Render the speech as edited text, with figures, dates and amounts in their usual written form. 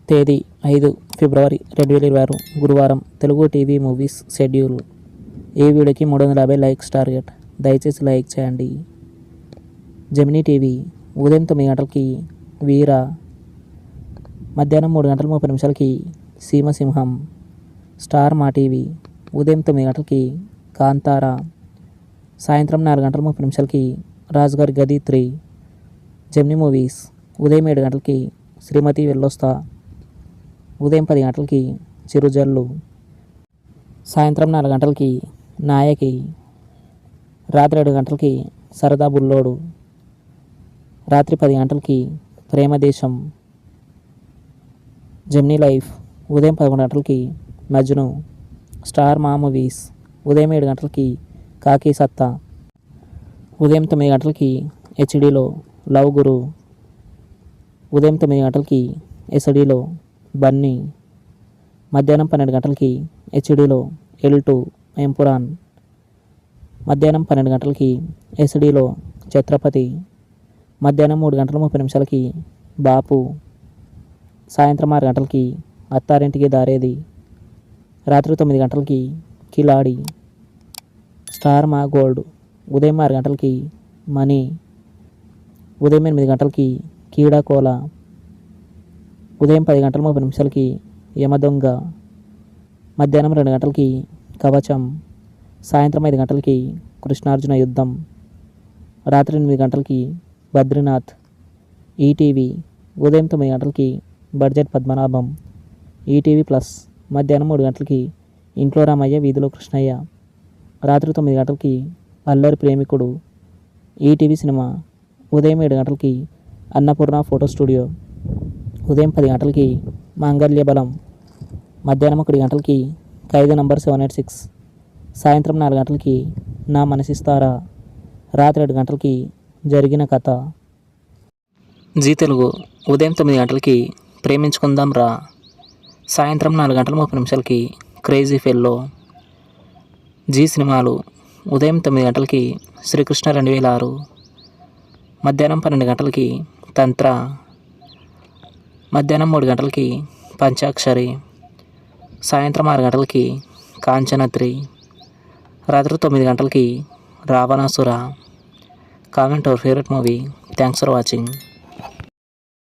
తేదీ 5 ఫిబ్రవరి 2026 గురువారం. Telugu TV movies schedule. ఈ వీడియోకి 350 లైక్స్ టార్గెట్. దయచేసి లైక్ చేయండి. జెమినీ టీవీ ఉదయం 9 గంటలకి వీర, మధ్యాహ్నం 3 గంటల 30 నిమిషాలకి సీమసింహం. స్టార్ మా టీవీ ఉదయం 9 గంటలకి కాంతారా, సాయంత్రం 4 గంటల 30 నిమిషాలకి రాజుగారి గది 3. జెమినీ మూవీస్ ఉదయం 7 గంటలకి శ్రీమతి వెళ్ళొస్తా, ఉదయం 10 గంటలకి చిరుజల్లు, సాయంత్రం 4 గంటలకి నాయకి, రాత్రి 7 గంటలకి సరదా బుల్లోడు, రాత్రి 10 గంటలకి ప్రేమదేశం. జెమినీ లైఫ్ ఉదయం 11 గంటలకి మజ్ను. స్టార్ మా మూవీస్ ఉదయం 7 గంటలకి కాకి సత్తా, ఉదయం 9 గంటలకి హెచ్డీలో లవ్ గురు, ఉదయం 9 గంటలకి ఎస్డీలో బన్నీ, మధ్యాహ్నం 12 గంటలకి హెచ్డీలో L2 ఎంపురాన్, మధ్యాహ్నం 12 గంటలకి ఎస్డీలో ఛత్రపతి, మధ్యాహ్నం 3 గంటల 30 నిమిషాలకి బాపు, సాయంత్రం 6 గంటలకి అత్తారింటికి దారేది, రాత్రి 9 గంటలకి కిలాడి. స్టార్ మా గోల్డ్ ఉదయం 6 గంటలకి మనీ, ఉదయం 8 గంటలకి కీడాకోల, ఉదయం 10 గంటల 30 నిమిషాలకి యమదొంగ, మధ్యాహ్నం 2 గంటలకి కవచం, సాయంత్రం 5 గంటలకి కృష్ణార్జున యుద్ధం, రాత్రి 8 గంటలకి బద్రీనాథ్. ఈటీవీ ఉదయం 9 గంటలకి బడ్జెట్ పద్మనాభం. ఈటీవీ ప్లస్ మధ్యాహ్నం 3 గంటలకి ఇంట్లో రామయ్య వీధిలో కృష్ణయ్య, రాత్రి 9 గంటలకి అల్లరి ప్రేమికుడు. ఈటీవీ సినిమా ఉదయం 7 గంటలకి అన్నపూర్ణ ఫోటో స్టూడియో, ఉదయం 10 గంటలకి మాంగళ్య బలం, మధ్యాహ్నం 1 గంటలకి ఖైదీ నంబర్ 786, సాయంత్రం 4 గంటలకి నా మనసిస్తారా, రాత్రి 7 గంటలకి జరిగిన కథ. జీ తెలుగు ఉదయం 9 గంటలకి ప్రేమించుకుందాం రా, సాయంత్రం 4 గంటల 30 నిమిషాలకి క్రేజీ ఫెల్లో. జీ సినిమాలు ఉదయం 9 గంటలకి శ్రీకృష్ణ 2006, మధ్యాహ్నం 12 గంటలకి తంత్ర, మధ్యాహ్నం 3 గంటలకి పంచాక్షరి, సాయంత్రం 6 గంటలకి కాంచన 3, రాత్రి 9 గంటలకి Ravanasura. Comment our favourite movie. Thanks for watching.